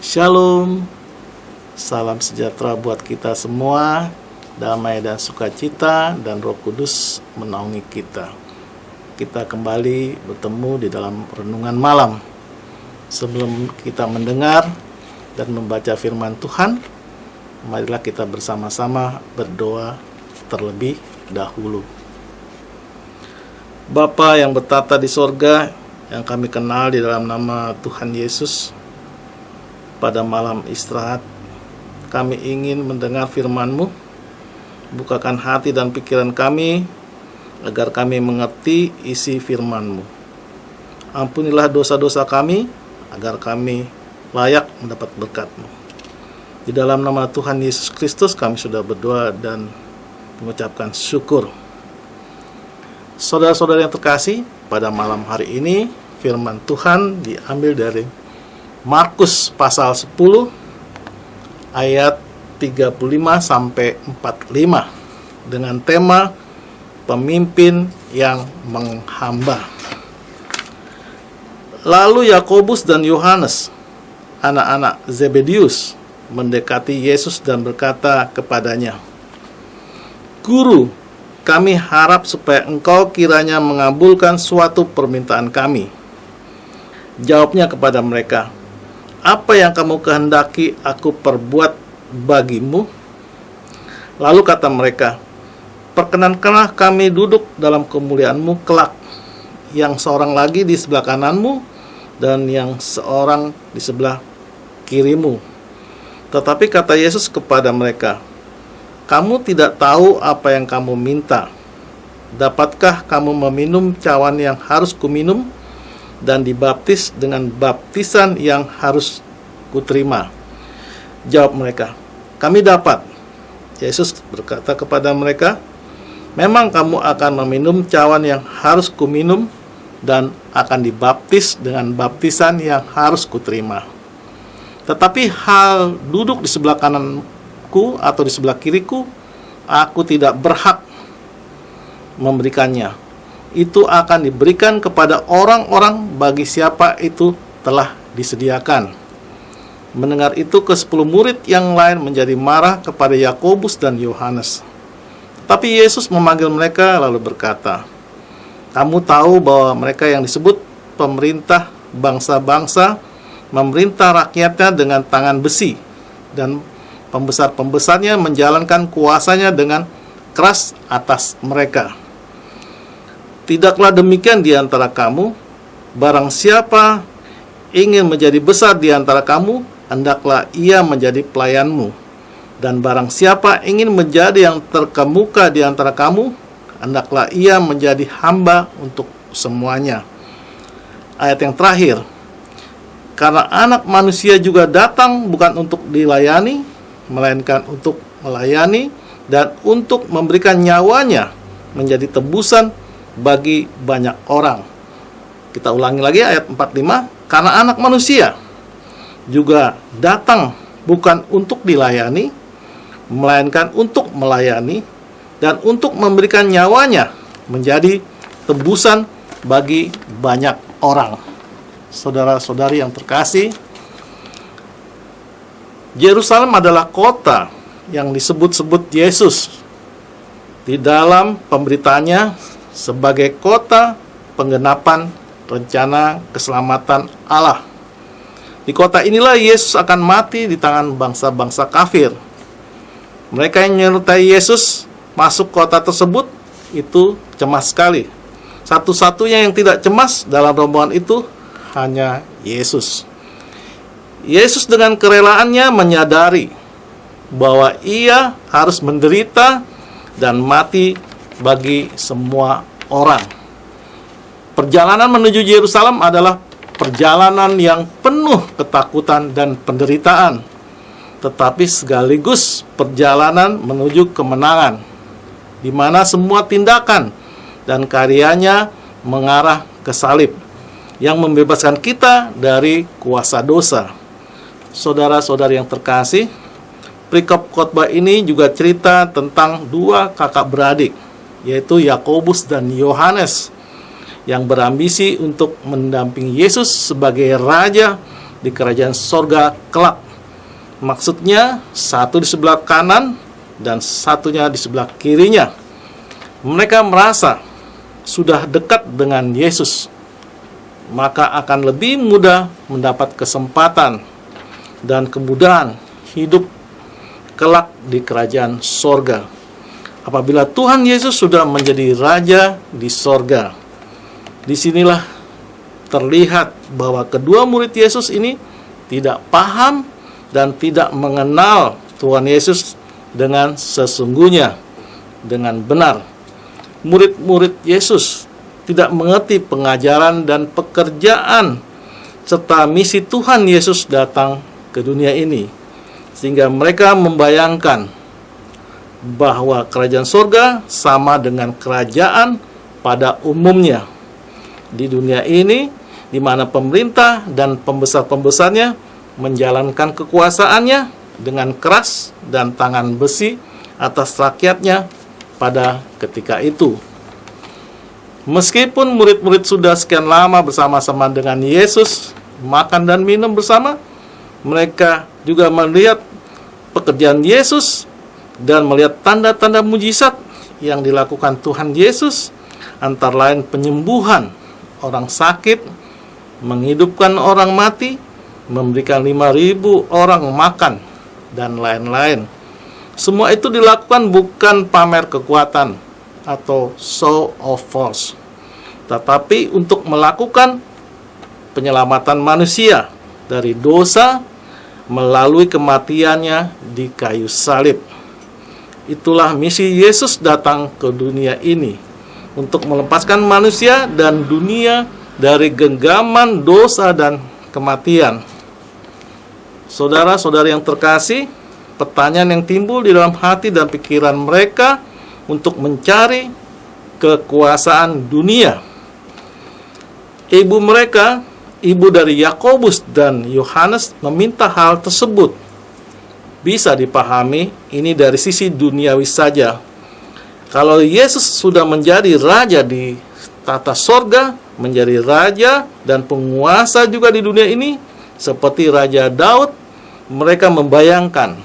Shalom, salam sejahtera buat kita semua, damai dan sukacita dan Roh Kudus menaungi kita. Kita kembali bertemu di dalam renungan malam. Sebelum kita mendengar dan membaca firman Tuhan, marilah kita bersama-sama berdoa terlebih dahulu. Bapa yang bertata di sorga, yang kami kenal di dalam nama Tuhan Yesus, pada malam istirahat kami ingin mendengar firman-Mu. Bukakan hati dan pikiran kami agar kami mengerti isi firman-Mu. Ampunilah dosa-dosa kami agar kami layak mendapat berkat-Mu. Di dalam nama Tuhan Yesus Kristus kami sudah berdoa dan mengucapkan syukur. Saudara-saudara yang terkasih, pada malam hari ini firman Tuhan diambil dari Markus pasal 10 ayat 35 sampai 45 dengan tema pemimpin yang menghamba. Lalu Yakobus dan Yohanes, anak-anak Zebedius, mendekati Yesus dan berkata kepadanya, "Guru, kami harap supaya Engkau kiranya mengabulkan suatu permintaan kami." Jawabnya kepada mereka, "Apa yang kamu kehendaki aku perbuat bagimu?" Lalu kata mereka, "Perkenankanlah kami duduk dalam kemuliaan-Mu kelak, yang seorang lagi di sebelah kanan-Mu dan yang seorang di sebelah kiri-Mu." Tetapi kata Yesus kepada mereka, "Kamu tidak tahu apa yang kamu minta. Dapatkah kamu meminum cawan yang harus kuminum dan dibaptis dengan baptisan yang harus kuterima?" Jawab mereka, "Kami dapat." Yesus berkata kepada mereka, "Memang kamu akan meminum cawan yang harus kuminum dan akan dibaptis dengan baptisan yang harus kuterima. Tetapi hal duduk di sebelah kananku atau di sebelah kiriku, aku tidak berhak memberikannya. Itu akan diberikan kepada orang-orang bagi siapa itu telah disediakan." Mendengar itu, ke-10 murid yang lain menjadi marah kepada Yakobus dan Yohanes. Tapi Yesus memanggil mereka lalu berkata, "Kamu tahu bahwa mereka yang disebut pemerintah bangsa-bangsa memerintah rakyatnya dengan tangan besi, dan pembesar-pembesarnya menjalankan kuasanya dengan keras atas mereka. Tidaklah demikian di antara kamu. Barang siapa ingin menjadi besar di antara kamu, hendaklah ia menjadi pelayanmu. Dan barang siapa ingin menjadi yang terkemuka di antara kamu, hendaklah ia menjadi hamba untuk semuanya." Ayat yang terakhir, "Karena Anak Manusia juga datang bukan untuk dilayani, melainkan untuk melayani dan untuk memberikan nyawanya menjadi tebusan bagi banyak orang." Kita ulangi lagi ayat 45, "Karena Anak Manusia juga datang bukan untuk dilayani, melainkan untuk melayani dan untuk memberikan nyawanya menjadi tebusan bagi banyak orang." Saudara-saudari yang terkasih, Yerusalem adalah kota yang disebut-sebut Yesus di dalam pemberitaannya sebagai kota penggenapan rencana keselamatan Allah. Di kota inilah Yesus akan mati di tangan bangsa-bangsa kafir. Mereka yang menyertai Yesus masuk kota tersebut itu cemas sekali. Satu-satunya yang tidak cemas dalam rombongan itu hanya Yesus. Yesus dengan kerelaannya menyadari bahwa ia harus menderita dan mati bagi semua orang. Perjalanan menuju Yerusalem adalah perjalanan yang penuh ketakutan dan penderitaan, tetapi sekaligus perjalanan menuju kemenangan, di mana semua tindakan dan karyanya mengarah ke salib yang membebaskan kita dari kuasa dosa. Saudara-saudari yang terkasih, perikop khotbah ini juga cerita tentang dua kakak beradik, yaitu Yakobus dan Yohanes, yang berambisi untuk mendampingi Yesus sebagai raja di di kerajaan sorga kelak. Maksudnya, satu di sebelah kanan dan satunya di sebelah kirinya. Mereka merasa sudah dekat dengan Yesus, maka akan lebih mudah mendapat kesempatan dan kemudahan hidup kelak di kerajaan sorga. Apabila Tuhan Yesus sudah menjadi Raja di sorga, disinilah terlihat bahwa kedua murid Yesus ini tidak paham dan tidak mengenal Tuhan Yesus dengan sesungguhnya, dengan benar. Murid-murid Yesus tidak mengerti pengajaran dan pekerjaan serta misi Tuhan Yesus datang ke dunia ini, sehingga mereka membayangkan bahwa kerajaan surga sama dengan kerajaan pada umumnya di dunia ini, di mana pemerintah dan pembesar-pembesarnya menjalankan kekuasaannya dengan keras dan tangan besi atas rakyatnya pada ketika itu. Meskipun murid-murid sudah sekian lama bersama-sama dengan Yesus, makan dan minum bersama, mereka juga melihat pekerjaan Yesus dan melihat tanda-tanda mujizat yang dilakukan Tuhan Yesus, antara lain penyembuhan orang sakit, menghidupkan orang mati, memberikan 5.000 orang makan, dan lain-lain. Semua itu dilakukan bukan pamer kekuatan atau show of force, tetapi untuk melakukan penyelamatan manusia dari dosa melalui kematiannya di kayu salib. Itulah misi Yesus datang ke dunia ini, untuk melepaskan manusia dan dunia dari genggaman dosa dan kematian. Saudara-saudari yang terkasih, pertanyaan yang timbul di dalam hati dan pikiran mereka untuk mencari kekuasaan dunia. Ibu mereka, ibu dari Yakobus dan Yohanes, meminta hal tersebut. Bisa dipahami ini dari sisi duniawi saja. Kalau Yesus sudah menjadi raja di tata sorga, menjadi raja dan penguasa juga di dunia ini, seperti Raja Daud, mereka membayangkan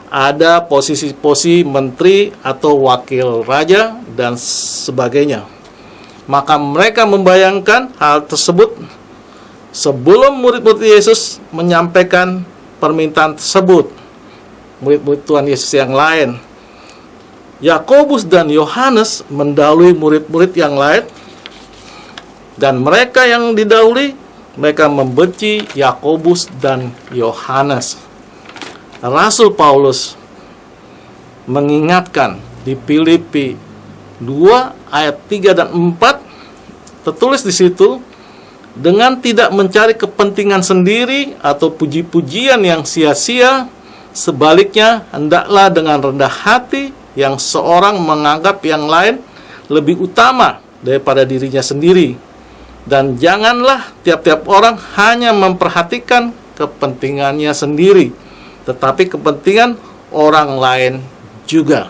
ada posisi-posisi menteri atau wakil raja dan sebagainya. Maka mereka membayangkan hal tersebut sebelum murid-murid Yesus menyampaikan permintaan tersebut. Murid-murid Tuhan Yesus yang lain, Yakobus dan Yohanes, mendahului murid-murid yang lain, dan mereka yang didahului, mereka membenci Yakobus dan Yohanes. Rasul Paulus mengingatkan di Filipi 2 ayat 3 dan 4, tertulis di situ, dengan tidak mencari kepentingan sendiri atau puji-pujian yang sia-sia, sebaliknya hendaklah dengan rendah hati yang seorang menganggap yang lain lebih utama daripada dirinya sendiri. Dan janganlah tiap-tiap orang hanya memperhatikan kepentingannya sendiri, tetapi kepentingan orang lain juga.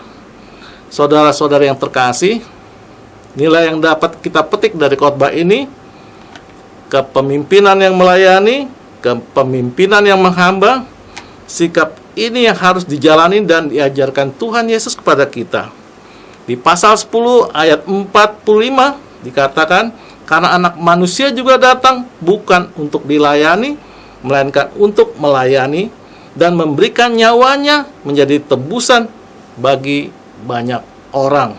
Saudara-saudara yang terkasih, nilai yang dapat kita petik dari khotbah ini: kepemimpinan yang melayani, kepemimpinan yang menghamba. Sikap ini yang harus dijalani dan diajarkan Tuhan Yesus kepada kita. Di pasal 10 ayat 45 dikatakan, karena anak manusia juga datang bukan untuk dilayani, melainkan untuk melayani dan memberikan nyawanya menjadi tebusan bagi banyak orang.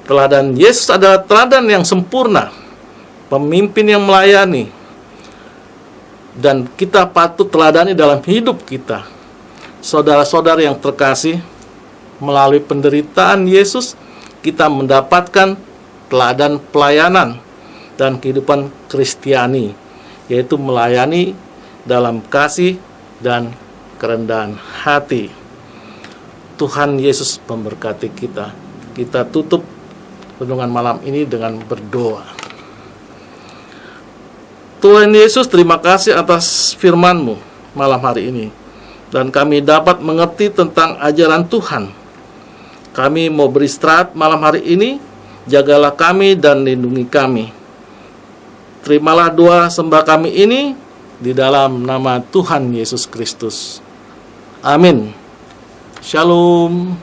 Teladan Yesus adalah teladan yang sempurna, pemimpin yang melayani, dan kita patut teladani dalam hidup kita. Saudara-saudara yang terkasih, melalui penderitaan Yesus, kita mendapatkan teladan pelayanan dan kehidupan Kristiani, yaitu melayani dalam kasih dan kerendahan hati. Tuhan Yesus memberkati kita. Kita tutup renungan malam ini dengan berdoa. Tuhan Yesus, terima kasih atas firman-Mu malam hari ini, dan kami dapat mengerti tentang ajaran Tuhan. Kami mau beristirahat malam hari ini. Jagalah kami dan lindungi kami. Terimalah doa sembah kami ini di dalam nama Tuhan Yesus Kristus. Amin. Shalom.